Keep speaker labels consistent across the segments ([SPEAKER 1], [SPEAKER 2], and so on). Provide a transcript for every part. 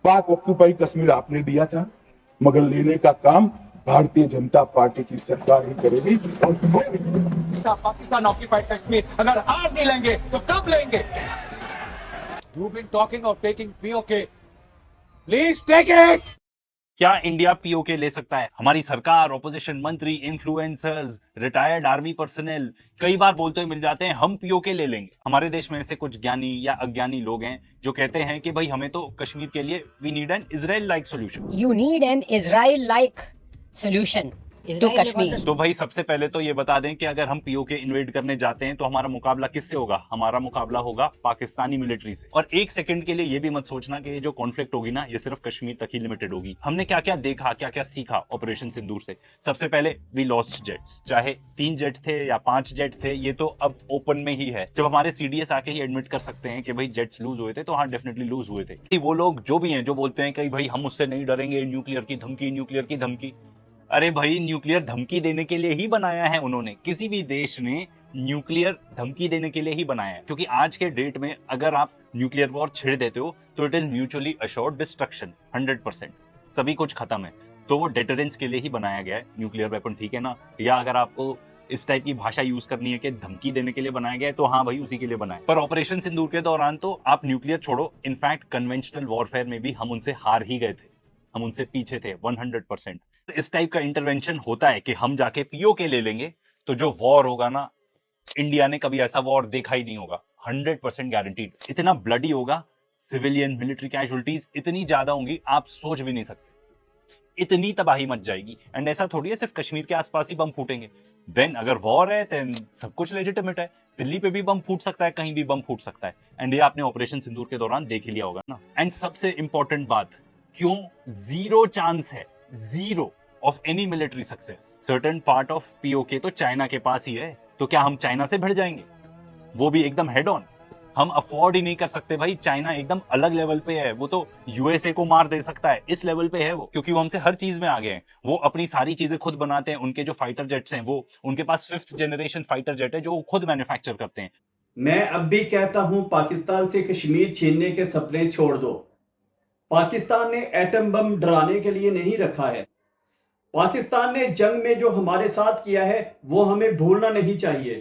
[SPEAKER 1] पाक ऑक्यूपाई कश्मीर आपने दिया था, मगर लेने का काम भारतीय जनता पार्टी की सरकार ही करेगी। और
[SPEAKER 2] पाकिस्तान ऑक्यूपाइड कश्मीर अगर आज नहीं लेंगे तो कब लेंगे? You've been talking of taking POK. Please take it.
[SPEAKER 3] क्या इंडिया पीओके ले सकता है? हमारी सरकार, ऑपोजिशन मंत्री, इन्फ्लुएंसर्स, रिटायर्ड आर्मी पर्सनल कई बार बोलते हुए मिल जाते हैं हम पीओके ले लेंगे। हमारे देश में ऐसे कुछ ज्ञानी या अज्ञानी लोग हैं जो कहते हैं कि भाई हमें तो कश्मीर के लिए we need an Israel like solution.
[SPEAKER 4] You need an Israel-like solution to Kashmir.
[SPEAKER 3] तो भाई सबसे पहले तो ये बता दें कि अगर हम पीओके इन्वेड करने जाते हैं तो हमारा मुकाबला किससे होगा? हमारा मुकाबला होगा पाकिस्तानी मिलिट्री से। और एक सेकंड के लिए ये भी मत सोचना कि ये जो कॉन्फ्लिक्ट होगी ना ये सिर्फ कश्मीर तक ही लिमिटेड होगी। हमने क्या क्या देखा, क्या क्या सीखा ऑपरेशन सिंदूर से। सबसे पहले वी लॉस्ट जेट्स, चाहे 3 जेट थे या 5 जेट थे, ये तो अब ओपन में ही है। जब हमारे सीडीएस आके ही एडमिट कर सकते हैं कि भाई जेट्स लूज हुए थे, तो हाँ डेफिनेटली लूज हुए थे। वो लोग जो भी हैं जो बोलते हैं कि भाई हम उससे नहीं डरेंगे, न्यूक्लियर की धमकी, न्यूक्लियर की धमकी। अरे भाई न्यूक्लियर धमकी देने के लिए ही बनाया है उन्होंने। किसी भी देश ने न्यूक्लियर धमकी देने के लिए ही बनाया है, क्योंकि आज के डेट में अगर आप न्यूक्लियर वॉर छेड़ देते हो तो it is mutually assured destruction, 100%। सभी कुछ खत्म है, तो वो डेटरेंस के लिए ही बनाया गया है न्यूक्लियर वेपन, ठीक है ना। या अगर आपको इस टाइप की भाषा यूज करनी है कि धमकी देने के लिए बनाया गया है, तो हाँ भाई उसी के लिए बनाया है। पर ऑपरेशन सिंदूर के दौरान तो आप न्यूक्लियर छोड़ो, इनफैक्ट कन्वेंशनल वॉरफेयर में भी हम उनसे हार ही गए थे, हम उनसे पीछे थे 100%। तो इस टाइप का इंटरवेंशन होता है कि हम जाके पीओके ले लेंगे तो जो वॉर होगा ना, इंडिया ने कभी ऐसा वॉर देखा ही नहीं होगा, 100% गारंटीड। इतना ब्लडी होगा, सिविलियन मिलिट्री कैजुअलिटीज इतनी ज्यादा होंगी आप सोच भी नहीं सकते। इतनी तबाही मच जाएगी। एंड ऐसा थोड़ी है सिर्फ कश्मीर के आसपास ही बम फूटेंगे। देन अगर वॉर है देन सब कुछ लेजिटिमेट है, दिल्ली पे भी बम फूट सकता है, कहीं भी बम फूट सकता है। एंड ये आपने ऑपरेशन सिंदूर के दौरान देख ही लिया होगा ना। एंड सबसे इंपॉर्टेंट बात, क्यों जीरो चांस है, zero of any military success. Certain part of PoK तो चाइना के पास ही है, तो क्या हम चाइना से भिड़ जाएंगे? वो भी एकदम हेड ऑन। हम अफोर्ड ही नहीं कर सकते भाई, चाइना एकदम अलग लेवल पे है, वो तो यूएसए को मार दे सकता है, इस लेवल पे है वो, क्योंकि वो हमसे हर चीज में आगे हैं। वो अपनी सारी चीजें खुद बनाते हैं, उनके जो फाइटर जेट्स हैं वो, उनके पास 5th जनरेशन फाइटर जेट है जो वो खुद मैन्युफैक्चर करते हैं।
[SPEAKER 5] मैं अब भी कहता हूं पाकिस्तान से कश्मीर छीनने के सपने छोड़ दो। पाकिस्तान ने एटम बम डराने के लिए नहीं रखा है। पाकिस्तान ने जंग में जो हमारे साथ किया है वो हमें भूलना नहीं चाहिए,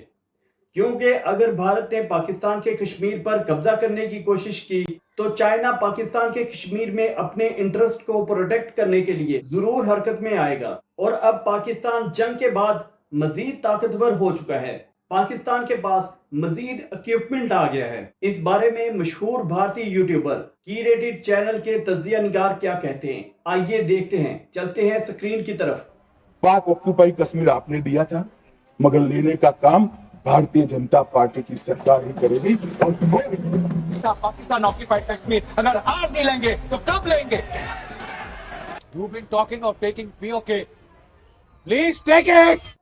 [SPEAKER 5] क्योंकि अगर भारत ने पाकिस्तान के कश्मीर पर कब्जा करने की कोशिश की तो चाइना पाकिस्तान के कश्मीर में अपने इंटरेस्ट को प्रोटेक्ट करने के लिए जरूर हरकत में आएगा। और अब पाकिस्तान जंग के बाद मजीद ताकतवर हो चुका है, पाकिस्तान के पास मजीद इक्विपमेंट आ गया है। इस बारे में मशहूर भारतीय यूट्यूबर की रेटेड चैनल के तज्जिया निगार क्या कहते हैं, आइए देखते हैं। चलते हैं स्क्रीन की तरफ।
[SPEAKER 1] पाक ऑक्यूपाई कश्मीर आपने दिया था, मगर लेने का काम भारतीय जनता पार्टी की सरकार ही करेगी। और
[SPEAKER 2] पाकिस्तान ऑक्यूपाइड कश्मीर अगर आज नहीं लेंगे तो कब लेंगे? You've been talking of taking POK. Please take it.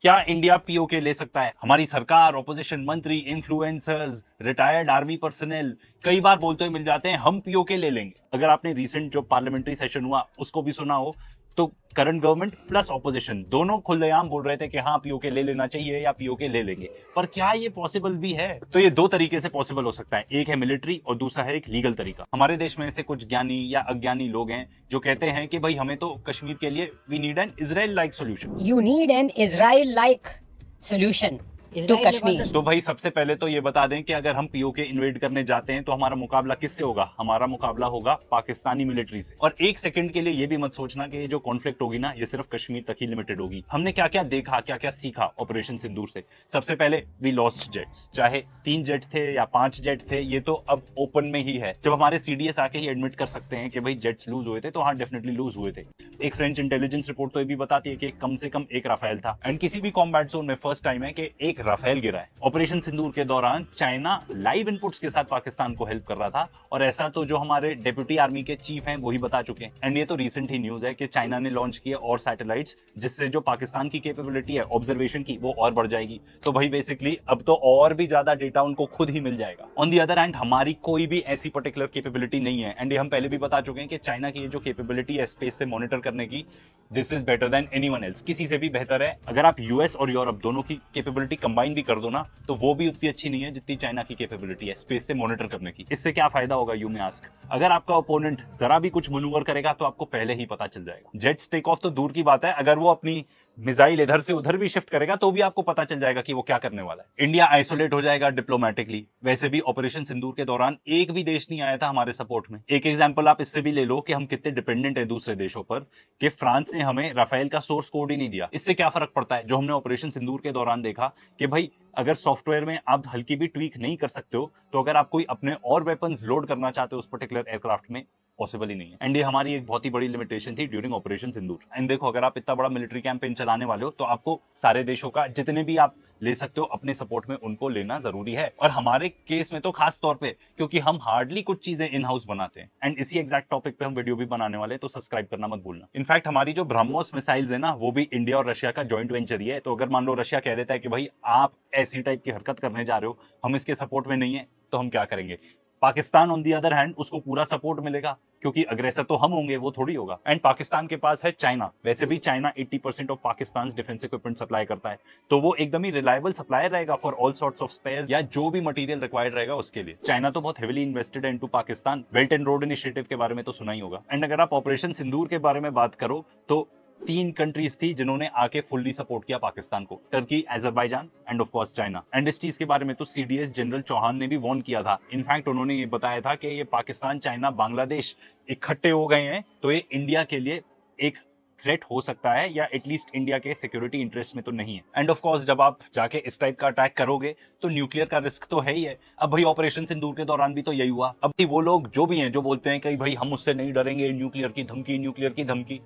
[SPEAKER 3] क्या इंडिया पीओके ले सकता है? हमारी सरकार, ऑपोजिशन मंत्री, इन्फ्लुएंसर्स, रिटायर्ड आर्मी पर्सनल कई बार बोलते हुए मिल जाते हैं हम पीओके ले लेंगे। अगर आपने रिसेंट जो पार्लियामेंट्री सेशन हुआ उसको भी सुना हो, तो करंट गवर्नमेंट प्लस ऑपोजिशन दोनों खुलेआम बोल रहे थे कि हाँ पीओके ले लेना चाहिए या पीओके ले लेंगे। पर क्या ये पॉसिबल भी है? तो ये 2 तरीके से पॉसिबल हो सकता है, एक है मिलिट्री और दूसरा है एक लीगल तरीका। हमारे देश में ऐसे कुछ ज्ञानी या अज्ञानी लोग हैं जो कहते हैं कि भाई हमें तो कश्मीर के लिए we need an Israel like solution.
[SPEAKER 4] You need an Israel-like solution to Kashmir.
[SPEAKER 3] तो भाई सबसे पहले तो ये बता दें कि अगर हम पीओके इन्वेड करने जाते हैं तो हमारा मुकाबला किससे होगा? हमारा मुकाबला होगा पाकिस्तानी मिलिट्री से। और एक सेकंड के लिए ये भी मत सोचना कि ये जो कॉन्फ्लिक्ट होगी ना ये सिर्फ कश्मीर तक ही लिमिटेड होगी। हमने क्या क्या देखा, क्या क्या सीखा ऑपरेशन सिंदूर से। सबसे पहले वी लॉस्ट जेट्स, चाहे 3 जेट थे या 5 जेट थे, ये तो अब ओपन में ही है। जब हमारे सीडीएस आके ही एडमिट कर सकते हैं कि भाई जेट्स लूज हुए थे, तो हाँ डेफिनेटली लूज हुए थे। एक फ्रेंच इंटेलिजेंस रिपोर्ट तो ये भी बताती है कि कम से कम एक राफेल था। एंड किसी भी कॉम्बैट जोन में फर्स्ट टाइम है कि एक राफेल गिरा है। ऑपरेशन सिंदूर के दौरान चाइना लाइव इनपुट्स के साथ पाकिस्तान को हेल्प कर रहा था, और ऐसा तो जो हमारे डेप्यूटी आर्मी के चीफ हैं वही बता चुके हैं। एंड ये तो रिसेंट ही न्यूज है कि चाइना ने लॉन्च किए और सैटेलाइट्स, जिससे जो पाकिस्तान की कैपेबिलिटी है ऑब्जर्वेशन की वो और बढ़ जाएगी। तो भाई बेसिकली अब तो और भी ज्यादा डेटा उनको खुद ही मिल जाएगा। ऑन दी अदर हैंड हमारी कोई भी ऐसी पर्टिकुलर कैपेबिलिटी नहीं है। एंड ये हम पहले भी बता चुके हैं कि चाइना की ये जो कैपेबिलिटी है स्पेस से मॉनिटर करने की, this is better than anyone else, किसी से भी बेहतर है। अगर आप यूएस और यूरोप दोनों की कैपेबिलिटी कंबाइन भी कर दो ना, तो वो भी उतनी अच्छी नहीं है जितनी चाइना की कैपेबिलिटी है स्पेस से मॉनिटर करने की। इससे क्या फायदा होगा, यू मे आस्क? अगर आपका ओपोनेंट जरा भी कुछ मनूवर करेगा तो आपको पहले ही पता चल जाएगा। जेट्स टेक ऑफ तो दूर की बात है, अगर वो अपनी मिसाइल इधर से उधर भी शिफ्ट करेगा तो भी आपको पता चल जाएगा कि वो क्या करने वाला है। इंडिया आइसोलेट हो जाएगा डिप्लोमेटिकली। वैसे भी ऑपरेशन सिंदूर के दौरान एक भी देश नहीं आया था हमारे सपोर्ट में। एक एग्जांपल आप इससे भी ले लो कि हम कितने डिपेंडेंट हैं दूसरे देशों पर, कि फ्रांस ने हमें राफेल का सोर्स कोड ही नहीं दिया। इससे क्या फर्क पड़ता है? जो हमने ऑपरेशन सिंदूर के दौरान देखा कि भाई अगर सॉफ्टवेयर में आप हल्की भी ट्वीक नहीं कर सकते हो, तो अगर आप कोई अपने और वेपन्स लोड करना चाहते हो उस पर्टिकुलर एयरक्राफ्ट में, पॉसिबल ही नहीं है। एंड ये हमारी एक बहुत ही बड़ी लिमिटेशन थी ड्यूरिंग ऑपरेशन सिंदूर। एंड देखो, अगर आप इतना बड़ा मिलिट्री कैंपेन चलाने वाले हो तो आपको सारे देशों का जितने भी आप ले सकते हो अपने सपोर्ट में, उनको लेना जरूरी है। और हमारे केस में तो खास तौर पे, क्योंकि हम हार्डली कुछ चीजें इन हाउस बनाते हैं। एंड इसी एग्जैक्ट टॉपिक पे हम वीडियो भी बनाने वाले हैं, तो सब्सक्राइब करना मत भूलना। इनफैक्ट हमारी जो ब्रह्मोस मिसाइल्स है ना, वो भी इंडिया और रशिया का जॉइंट वेंचर ही है। तो अगर मान लो रशिया कह देता है कि भाई आप ऐसी टाइप की हरकत करने जा रहे हो, हम इसके सपोर्ट में नहीं है, तो हम क्या करेंगे? Pakistan on the other hand, उसको पूरा सपोर्ट मिलेगा, क्योंकि अग्रेसर तो हम होंगे, वो थोड़ी होगा। एंड पाकिस्तान के पास है चाइना। वैसे भी China 80% of Pakistan defence equipment supply करता है, तो वो एकदम ही रिलायबल सप्लायर रहेगा for all sorts of spares या जो भी मटेरियल रिक्वायर्ड रहेगा उसके लिए। चाइना तो बहुत हेविली इन्वेस्टेड है into Pakistan. Belt and road initiative के बारे में तो सुना ही होगा। एंड अगर आप ऑपरेशन सिंदूर के बारे में बात करो तो 3 कंट्रीज थी जिन्होंने आके फुल्ली सपोर्ट किया पाकिस्तान को, Turkey, Azerbaijan end of course China. And इस चीज के बारे में तो सीडीएस जनरल चौहान ने भी वार्न किया था। इनफैक्ट उन्होंने ये बताया था कि ये पाकिस्तान, चाइना, बांग्लादेश इकट्ठे हो गए हैं तो ये इंडिया के लिए एक थ्रेट हो सकता है, या एटलीस्ट इंडिया के सिक्योरिटी इंटरेस्ट में तो नहीं है। एंड ऑफ कोर्स जब आप जाके इस टाइप का अटैक करोगे तो न्यूक्लियर का रिस्क तो है ही है। अब भाई ऑपरेशन सिंदूर के दौरान भी तो यही हुआ। अब भी वो लोग जो भी हैं जो बोलते हैं कि भाई हम उससे नहीं डरेंगे, न्यूक्लियर की धमकी, न्यूक्लियर की धमकी।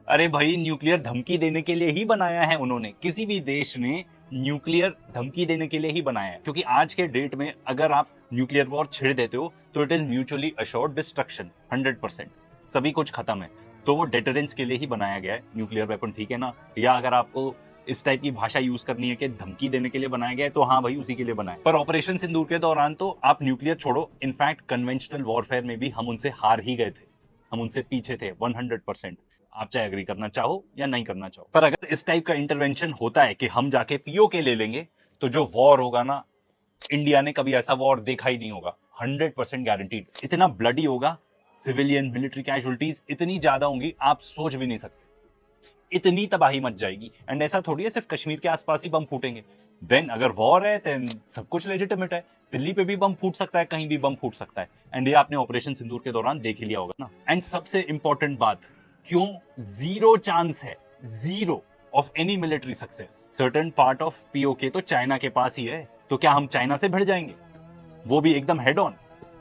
[SPEAKER 3] अरे भाई, न्यूक्लियर धमकी देने के लिए ही बनाया है उन्होंने। किसी भी देश ने न्यूक्लियर धमकी देने के लिए ही बनाया है, क्योंकि आज के डेट में अगर आप न्यूक्लियर वॉर छेड़ देते हो तो it is mutually assured destruction, 100%। सभी कुछ खत्म है, तो वो डेटरेंस के लिए ही बनाया गया है न्यूक्लियर वेपन, ठीक है ना? या अगर आपको इस टाइप की भाषा यूज करनी है कि धमकी देने के लिए बनाया गया है, तो हाँ भाई, उसी के लिए बनाया। पर ऑपरेशन सिंदूर के दौरान तो आप न्यूक्लियर छोड़ो, इनफैक्ट कन्वेंशनल वॉरफेयर में भी हम उनसे हार ही गए थे। हम उनसे पीछे थे 100%। आप चाहे एग्री करना चाहो या नहीं करना चाहो। पर अगर इस टाइप का इंटरवेंशन होता है कि हम जाके पीओके ले लेंगे, तो जो वॉर होगा ना, इंडिया ने कभी ऐसा वॉर देखा ही नहीं होगा, 100% गारंटीड। इतना ब्लडी होगा, सिविलियन मिलिट्री कैजुअलिटीज इतनी ज्यादा होंगी आप सोच भी नहीं सकते। इतनी तबाही मच जाएगी। एंड ऐसा थोड़ी है सिर्फ कश्मीर के आसपास ही बम फूटेंगे। देन अगर वॉर है देन सब कुछ लेजिटिमेट है। दिल्ली पे भी बम फूट सकता है, कहीं भी बम फूट सकता है। एंड ये आपने ऑपरेशन सिंदूर के दौरान देख ही लिया होगा ना। एंड सबसे इंपॉर्टेंट बात, क्यों जीरो चांस है, zero of any military success? Certain part of PoK तो चाइना के पास ही है, तो क्या हम चाइना से भिड़ जाएंगे? वो भी एकदम हेड ऑन?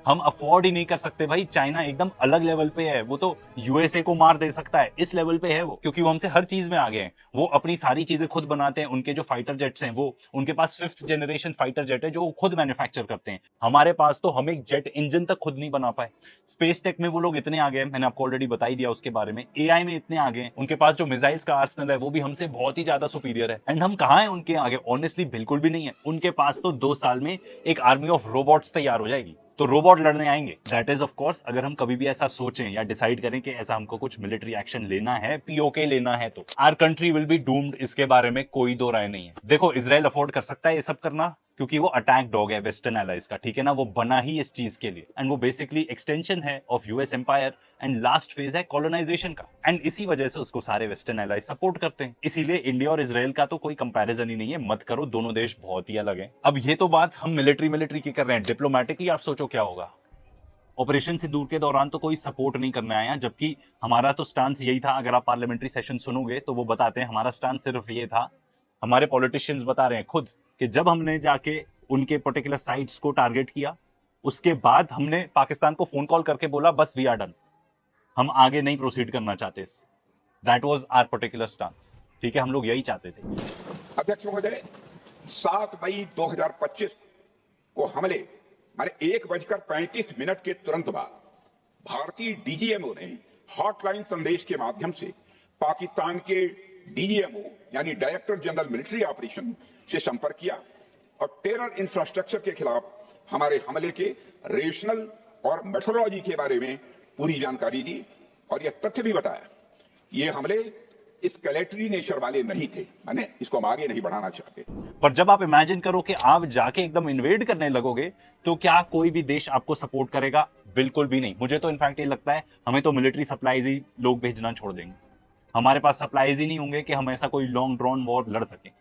[SPEAKER 3] हम अफोर्ड ही नहीं कर सकते भाई। चाइना एकदम अलग लेवल पे है, वो तो यूएसए को मार दे सकता है, इस लेवल पे है वो, क्योंकि वो हमसे हर चीज में आगे हैं। वो अपनी सारी चीजें खुद बनाते हैं। उनके जो फाइटर जेट्स हैं, वो उनके पास 5th जनरेशन फाइटर जेट है जो वो खुद मैन्युफैक्चर करते हैं। हमारे पास तो हम एक जेट इंजन तक खुद नहीं बना पाए। स्पेस टेक में वो लोग इतने आगे हैं, मैंने आपको ऑलरेडी बता ही दिया उसके बारे में। एआई में इतने आगे हैं, उनके पास जो मिसाइल्स का आर्सनल है वो भी हमसे बहुत ही ज्यादा सुपीरियर है। एंड हम कहाँ हैं उनके आगे? ऑनेस्टली बिल्कुल भी नहीं है। उनके पास तो 2 साल में एक आर्मी ऑफ रोबोट्स तैयार हो जाएगी, तो रोबोट लड़ने आएंगे। दैट इज ऑफ कोर्स अगर हम कभी भी ऐसा सोचें या डिसाइड करें कि ऐसा हमको कुछ मिलिट्री एक्शन लेना है, पीओके लेना है, तो our country will be doomed. इसके बारे में कोई दो राय नहीं है। देखो, इजराइल अफोर्ड कर सकता है ये सब करना, क्योंकि वो अटैक डॉग है वेस्टर्न एलाइज का, ठीक है ना? वो बना ही इस चीज के लिए। एंड वो बेसिकली एक्सटेंशन है of US empire and last phase है कॉलोनाइजेशन का। एंड इसी वजह से उसको सारे वेस्टर्न एलाइज सपोर्ट करते हैं। इसीलिए इंडिया और इजराइल का तो कोई कंपैरिजन ही नहीं है, मत करो। दोनों देश बहुत ही अलग हैं। अब ये तो बात हम मिलिट्री की कर रहे हैं। डिप्लोमेटिकली आप सोचो क्या होगा। ऑपरेशन सिंदूर के दौरान तो कोई सपोर्ट नहीं करने आया, जबकि हमारा तो स्टांस यही था। अगर आप पार्लियामेंट्री सेशन सुनोगे तो वो बताते हैं हमारा स्टांस सिर्फ ये था। हमारे पॉलिटिशियंस बता रहे हैं खुद कि जब हमने जाके उनके पर्टिकुलर साइट्स को टारगेट किया, उसके बाद हमने पाकिस्तान को फोन कॉल करके बोला बस वी आर डन, हम आगे नहीं प्रोसीड करना चाहते। That was our particular stance, ठीक है? हम लोग यही चाहते थे।
[SPEAKER 6] अध्यक्ष महोदय, 7 मई 2025 को हमले माने 1:35 के तुरंत बाद भारतीय डीजीएमओ ने हॉटलाइन संदेश के माध्यम से पाकिस्तान के डीजीएमओ यानी डायरेक्टर जनरल मिलिट्री ऑपरेशन से संपर्क किया और टेरर इंफ्रास्ट्रक्चर के खिलाफ हमारे हमले के रेशनल और मेथोडोलॉजी के बारे में पूरी जानकारी दी और यह तथ्य भी बताया ये हमले स्केलेटरी नेचर वाले नहीं थे, माने इसको हम आगे नहीं बढ़ाना चाहते।
[SPEAKER 3] पर जब आप इमेजिन करो कि आप जाके एकदम इन्वेड करने लगोगे तो क्या कोई भी देश आपको सपोर्ट करेगा? बिल्कुल भी नहीं। मुझे तो इनफैक्ट ये लगता है हमें तो मिलिट्री सप्लाईज ही लोग भेजना छोड़ देंगे। हमारे पास सप्लाईज ही नहीं होंगे कि हम ऐसा कोई लॉन्ग ड्रॉन वॉर लड़ सकें।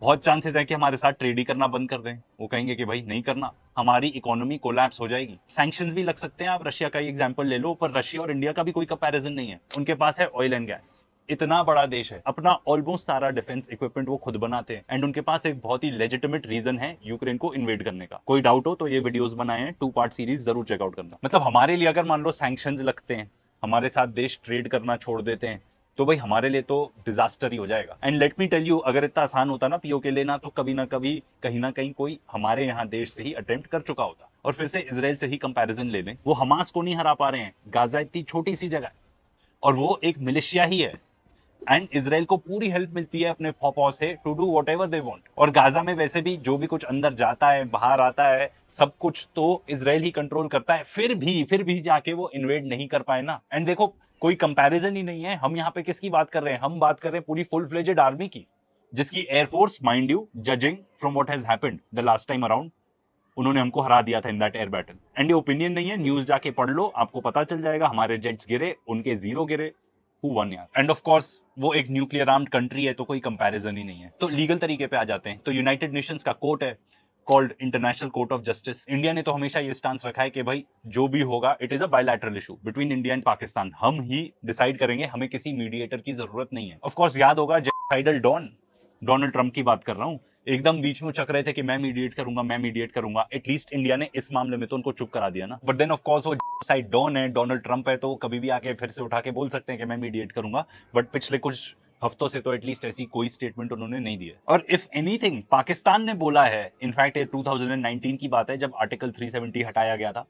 [SPEAKER 3] बहुत चांसेस है कि हमारे साथ ट्रेड ही करना बंद कर दें। वो कहेंगे कि भाई नहीं करना, हमारी इकोनॉमी कोलैप्स हो जाएगी। सैंक्शंस भी लग सकते हैं, आप रशिया का ही एग्जांपल ले लो, पर रशिया और इंडिया का भी कोई कंपैरिजन नहीं है। उनके पास है ऑयल एंड गैस, इतना बड़ा देश है, अपना ऑलमोस्ट सारा डिफेंस इक्विपमेंट वो खुद बनाते हैं, एंड उनके पास एक बहुत ही लेजिटिमेट रीजन है यूक्रेन को इन्वेड करने का। कोई डाउट हो तो ये वीडियोस बनाए हैं, 2 पार्ट सीरीज जरूर चेकआउट करना। मतलब हमारे लिए अगर मान लो सैंक्शंस लगते हैं, हमारे साथ देश ट्रेड करना छोड़ देते हैं, तो भाई हमारे लिए तो डिजास्टर ही हो जाएगा। And let me tell you, अगर इतना आसान होता ना पीओके लेना, तो कभी ना कभी कहीं ना कहीं कोई हमारे यहाँ देश से ही अटेम्प्ट कर चुका होता। और फिर से इजराइल से ही कंपैरिजन ले लें, वो हमास को नहीं हरा पा रहे हैं। गाजा इतनी छोटी सी जगह है और वो एक मिलिशिया ही है, एंड इजराइल को पूरी हेल्प मिलती है अपने फौज से to do whatever they want. और गाजा में वैसे भी जो भी कुछ अंदर जाता है बाहर आता है, सब कुछ तो इजराइल ही कंट्रोल करता है। फिर भी जाके वो इन्वेड नहीं कर पाए ना। एंड देखो, कोई कंपैरिजन ही नहीं है। हम यहाँ पे किसकी बात कर रहे हैं? हम बात कर रहे हैं पूरी फुल फ्लेजेड आर्मी की, जिसकी air force, mind you, judging from what has happened the last time around, उन्होंने हमको हरा दिया था in that air battle. And ये ओपिनियन नहीं है, न्यूज जाके पढ़ लो, आपको पता चल जाएगा। हमारे जेट्स गिरे, उनके 0 गिरे, हु वन यार। एंड ऑफ कोर्स वो एक न्यूक्लियर आर्म्ड कंट्री है, तो कोई कंपैरिजन ही नहीं है। तो लीगल तरीके पे आ जाते हैं, तो यूनाइटेड नेशंस का कोर्ट है called international court of justice. India ने तो हमेशा ये स्टांस रखा है कि भाई जो भी होगा it is a bilateral issue between India and Pakistan, हम ही डिसाइड करेंगे, हमें किसी मीडिएटर की जरूरत नहीं है। ऑफ कोर्स याद होगा जेनोसाइडल डॉन, डोनाल्ड ट्रंप की बात कर रहा हूं, एकदम बीच में चक रहे थे कि मैं मीडिएट करूंगा। एटलीस्ट इंडिया ने इस मामले में तो उनको चुप करा दिया ना। बट देन ऑफ कोर्स वो साइड डॉन है, डोनाल्ड ट्रंप है, तो कभी भी आके फिर से उठा के बोल सकते हैं कि मैं मीडिएट करूंगा। बट पिछले कुछ हफ्तों से तो एटलीस्ट ऐसी कोई स्टेटमेंट उन्होंने नहीं दिया। और इफ एनीथिंग पाकिस्तान ने बोला है, इनफैक्ट ये 2019 की बात है जब आर्टिकल 370 हटाया गया था,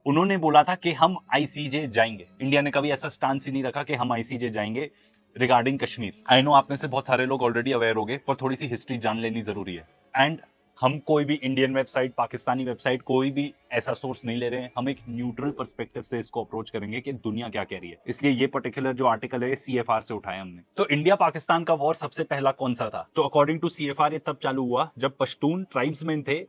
[SPEAKER 3] उन्होंने बोला था कि हम आईसीजे जाएंगे। इंडिया ने कभी ऐसा स्टांस ही नहीं रखा कि हम आईसीजे जाएंगे रिगार्डिंग कश्मीर। आई नो आप में से बहुत सारे लोग ऑलरेडी अवेयर हो गए, पर थोड़ी सी हिस्ट्री जान लेनी जरूरी है। एंड हम कोई भी इंडियन वेबसाइट, पाकिस्तानी वेबसाइट, कोई भी ऐसा सोर्स नहीं ले रहे हैं। हम एक न्यूट्रल पर्सपेक्टिव से इसको अप्रोच करेंगे कि दुनिया क्या कह रही है। इसलिए ये पर्टिकुलर जो आर्टिकल है CFR से उठाया हमने। तो इंडिया पाकिस्तान का वॉर सबसे पहला कौन सा था? तो अकॉर्डिंग टू CFR ये तब चालू हुआ जब पश्तून ट्राइब्समैन थे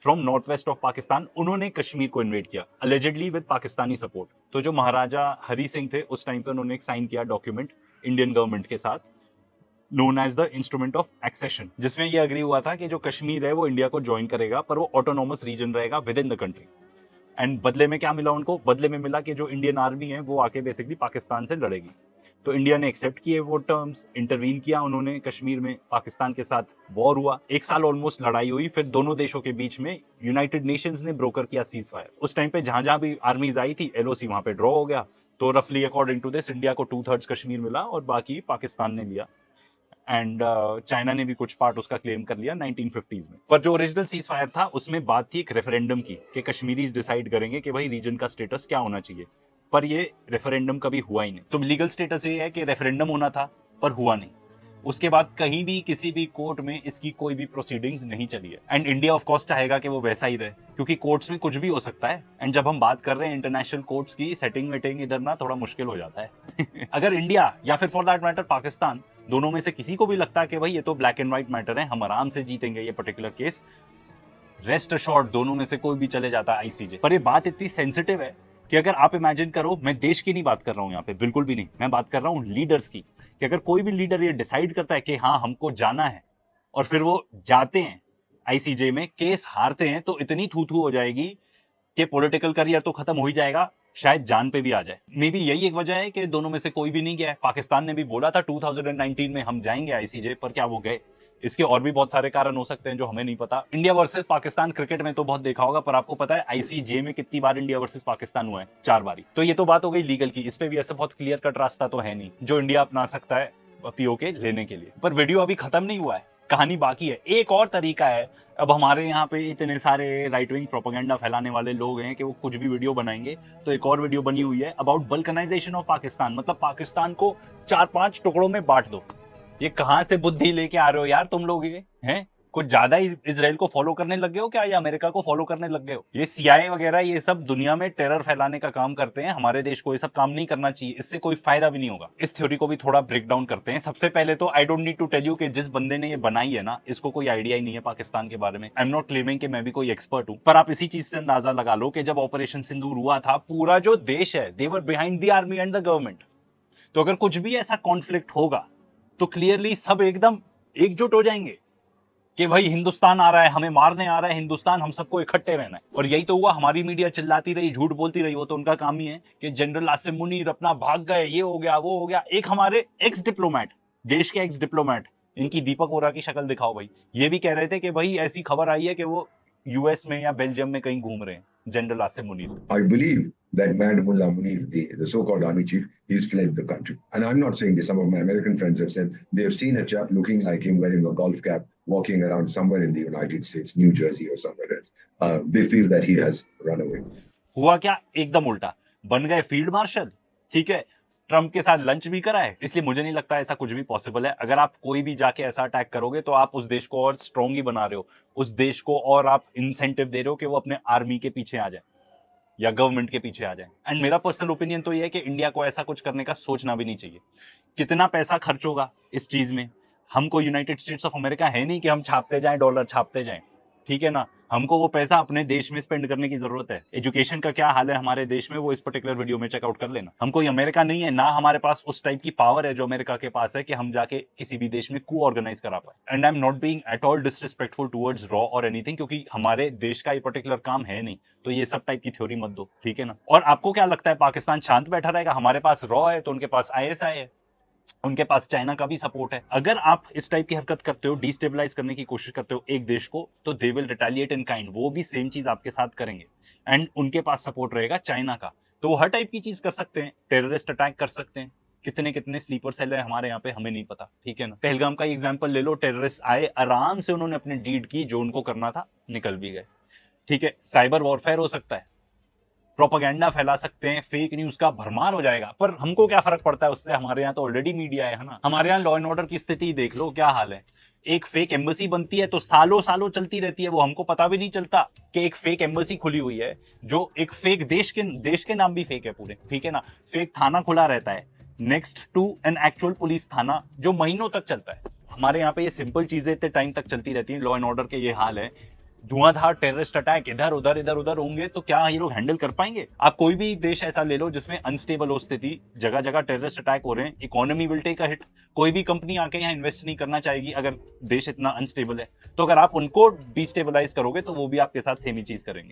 [SPEAKER 3] from north west of Pakistan, उन्होंने कश्मीर को इन्वेड किया, अलेजेडली विद पाकिस्तानी सपोर्ट। तो जो महाराजा हरी सिंह थे उस टाइम पे, उन्होंने एक साइन किया डॉक्यूमेंट इंडियन गवर्नमेंट के साथ, known as the instrument of accession, जिसमें ये अग्री हुआ था कि जो कश्मीर है वो इंडिया को ज्वाइन करेगा, पर वो ऑटोनोमस रीजन रहेगा with in the country. And बदले में क्या मिला उनको? बदले में मिला कि जो इंडियन आर्मी है वो आके बेसिकली पाकिस्तान से लड़ेगी। तो इंडिया ने एक्सेप्ट किए वो टर्म्स, इंटरवीन किया उन्होंने कश्मीर में, पाकिस्तान के साथ वॉर हुआ, 1 साल ऑलमोस्ट लड़ाई हुई। फिर दोनों देशों के बीच में यूनाइटेड नेशंस ने ब्रोकर किया सीज फायर। उस टाइम पे जहां जहां भी आर्मीज आई थी, LOC वहां पे ड्रॉ हो गया। तो रफली अकॉर्डिंग टू दिस इंडिया को 2/3 कश्मीर मिला और बाकी पाकिस्तान ने लिया। एंड चाइना ने भी कुछ पार्ट उसका क्लेम कर लिया 1950s में। पर जो ओरिजिनल सीज फायर था उसमें बात थी एक रेफरेंडम की कि कश्मीरीज डिसाइड करेंगे कि भाई रीजन का स्टेटस क्या होना चाहिए। पर ये रेफरेंडम कभी हुआ ही नहीं। तो लीगल स्टेटस ये है कि रेफरेंडम होना था पर हुआ नहीं। उसके बाद कहीं भी किसी भी कोर्ट में इसकी कोई भी प्रोसीडिंग्स नहीं चली है। एंड इंडिया ऑफ कोर्स चाहेगा कि वो वैसा ही रहे, क्योंकि कोर्ट्स में कुछ भी हो सकता है। एंड जब हम बात कर रहे हैं इंटरनेशनल कोर्ट्स की, सेटिंग वेटिंग इधर ना थोड़ा मुश्किल हो जाता है। अगर इंडिया या फिर फॉर दैट मैटर पाकिस्तान, दोनों में से किसी को भी लगता है कि भाई ये तो ब्लैक एंड व्हाइट मैटर है, हम आराम से जीतेंगे ये पर्टिकुलर केस, रेस्ट अश्योर्ड दोनों में से कोई भी चले जाता है ICJ। पर ये बात इतनी सेंसिटिव है कि अगर आप इमेजिन करो, मैं देश की नहीं बात कर रहा हूं यहाँ पे, बिल्कुल भी नहीं, मैं बात कर रहा हूँ लीडर्स की, कि अगर कोई भी लीडर ये डिसाइड करता है कि हाँ हमको जाना है, और फिर वो जाते हैं ICJ में, केस हारते हैं, तो इतनी थू थू हो जाएगी कि पॉलिटिकल करियर तो खत्म हो ही जाएगा, शायद जान पे भी आ जाए। मे बी यही एक वजह है कि दोनों में से कोई भी नहीं गया है। पाकिस्तान ने भी बोला था 2019 में हम जाएंगे ICJ, पर क्या वो गए? इसके और भी बहुत सारे कारण हो सकते हैं जो हमें नहीं पता। इंडिया वर्सेस पाकिस्तान क्रिकेट में तो बहुत देखा होगा, पर आपको पता है ICJ में कितनी बार इंडिया वर्सेस पाकिस्तान हुआ है? 4 बारी। तो ये तो बात हो गई लीगल की, इस पे भी ऐसे बहुत क्लियर कट रास्ता तो है नहीं जो इंडिया अपना सकता है POK लेने के लिए। पर वीडियो अभी खत्म नहीं हुआ है, कहानी बाकी है। एक और तरीका है, अब हमारे यहाँ पे इतने सारे राइट विंग प्रोपेगेंडा फैलाने वाले लोग हैं कि वो कुछ भी वीडियो बनाएंगे। तो एक और वीडियो बनी हुई है अबाउट बल्कनाइजेशन ऑफ पाकिस्तान, मतलब पाकिस्तान को 4-5 टुकड़ों में बांट दो। ये कहां से बुद्धि लेके आ रहे हो यार तुम लोग? ये हैं कुछ ज्यादा ही इजराइल को फॉलो करने लग गए हो क्या, या अमेरिका को फॉलो करने लग गए हो? ये CIA वगैरह ये सब दुनिया में टेरर फैलाने का काम करते हैं, हमारे देश को ये सब काम नहीं करना चाहिए, इससे कोई फायदा भी नहीं होगा। इस थ्योरी को भी थोड़ा ब्रेक डाउन करते हैं। सबसे पहले तो I don't need to tell you कि जिस बंदे ने ये बनाई है ना, इसको कोई आइडिया ही नहीं है पाकिस्तान के बारे में। आई एम नॉट क्लेमिंग कि मैं भी कोई एक्सपर्ट हूं, पर आप इसी चीज से अंदाजा लगा लो कि जब ऑपरेशन सिंदूर हुआ था, पूरा जो देश है they were behind the army and the government. तो अगर कुछ भी ऐसा कॉन्फ्लिक्ट होगा तो क्लियरली सब एकदम एकजुट हो जाएंगे कि भाई हिंदुस्तान आ रहा है, हमें मारने आ रहा है हिंदुस्तान, हम सबको इकट्ठे रहना है। और यही तो हुआ, हमारी मीडिया चिल्लाती रही, झूठ बोलती रही, वो तो उनका काम ही है कि जनरल आसिम मुनीर अपना भाग गए, ये हो गया वो हो गया। एक हमारे एक्स डिप्लोमेट, देश के एक्स डिप्लोमेट, इनकी दीपक वोरा की शक्ल दिखाओ भाई, ये भी कह रहे थे कि भाई ऐसी खबर आई है कि वो US में या बेल्जियम में कहीं घूम रहे हैं, general Asim Munir.
[SPEAKER 7] I believe that man Mullah Munir, the so-called army chief, he's fled the country. And I'm not saying this. Some of my American friends have said they have seen a chap looking like him wearing a golf cap walking around somewhere in the United States, New Jersey or somewhere else. They feel that he has run away.
[SPEAKER 3] हुआ क्या? एकदम उल्टा, बन गए field marshal. ठीक है, Trump के साथ लंच भी कराए। इसलिए मुझे नहीं लगता ऐसा कुछ भी पॉसिबल है। अगर आप कोई भी जाके ऐसा अटैक करोगे तो आप उस देश को और स्ट्रॉन्ग ही बना रहे हो, उस देश को और आप इंसेंटिव दे रहे हो कि वो अपने आर्मी के पीछे आ जाए या गवर्नमेंट के पीछे आ जाए। एंड मेरा पर्सनल ओपिनियन तो ये है कि इंडिया को ऐसा कुछ करने का सोचना भी नहीं चाहिए। कितना पैसा खर्च होगा इस चीज में? हमको यूनाइटेड स्टेट्स ऑफ अमेरिका है नहीं कि हम छापते जाएं, डॉलर छापते जाएं, ठीक है ना। हमको वो पैसा अपने देश में स्पेंड करने की जरूरत है। एजुकेशन का क्या हाल है हमारे देश में, वो इस पर्टिकुलर वीडियो में चेकआउट कर लेना। हम कोई अमेरिका नहीं है, ना हमारे पास उस टाइप की पावर है जो अमेरिका के पास है कि हम जाके किसी भी देश में कू ऑर्गेनाइज करा पाए। And I am not being at all disrespectful towards raw और एनीथिंग, क्योंकि हमारे देश का ये पर्टिकुलर काम है नहीं, तो ये सब टाइप की थ्योरी मत दो, ठीक है ना। और आपको क्या लगता है पाकिस्तान शांत बैठा रहेगा? हमारे पास रॉ है तो उनके पास ISI है, उनके पास चाइना का भी सपोर्ट है। अगर आप इस टाइप की हरकत करते हो, डिस्टेबलाइज करने की कोशिश करते हो एक देश को, तो they will retaliate in kind, वो भी सेम चीज आपके साथ करेंगे। एंड उनके पास सपोर्ट रहेगा चाइना का, तो वो हर टाइप की चीज कर सकते हैं, टेररिस्ट अटैक कर सकते हैं। कितने कितने स्लीपर सेल है हमारे यहाँ पे, हमें नहीं पता, ठीक है ना। पहलगाम का एग्जाम्पल ले लो, टेररिस्ट आए, आराम से उन्होंने अपनी डीड की, जो उनको करना था निकल भी गए, ठीक है। साइबर वॉरफेयर हो सकता है, प्रोपेगेंडा फैला सकते हैं, फेक न्यूज का भरमार हो जाएगा, पर हमको क्या फर्क पड़ता है उससे? हमारे यहाँ तो ऑलरेडी मीडिया है ना। हमारे यहाँ लॉ एंड ऑर्डर की स्थिति देख लो, क्या हाल है। एक फेक एम्बेसी बनती है तो सालों सालों चलती रहती है, वो हमको पता भी नहीं चलता कि एक फेक एम्बेसी खुली हुई है, जो एक फेक देश के नाम भी फेक है पूरे, ठीक है ना। फेक थाना खुला रहता है next to an actual police थाना, जो महीनों तक चलता है। हमारे यहाँ पे ये सिंपल चीजें इतने टाइम तक चलती रहती है। लॉ एंड ऑर्डर के ये हाल है, धुआंधार टेररिस्ट अटैक इधर उधर होंगे तो क्या ये लोग हैंडल कर पाएंगे? आप कोई भी देश ऐसा ले लो जिसमें अनस्टेबल हो स्थिति, जगह जगह टेररिस्ट अटैक हो रहे हैं, economy will take a hit. कोई भी कंपनी आके यहाँ इन्वेस्ट नहीं करना चाहेगी अगर देश इतना अनस्टेबल है। तो अगर आप उनको डिस्टेबलाइज करोगे तो वो भी आपके साथ सेम ही चीज करेंगे।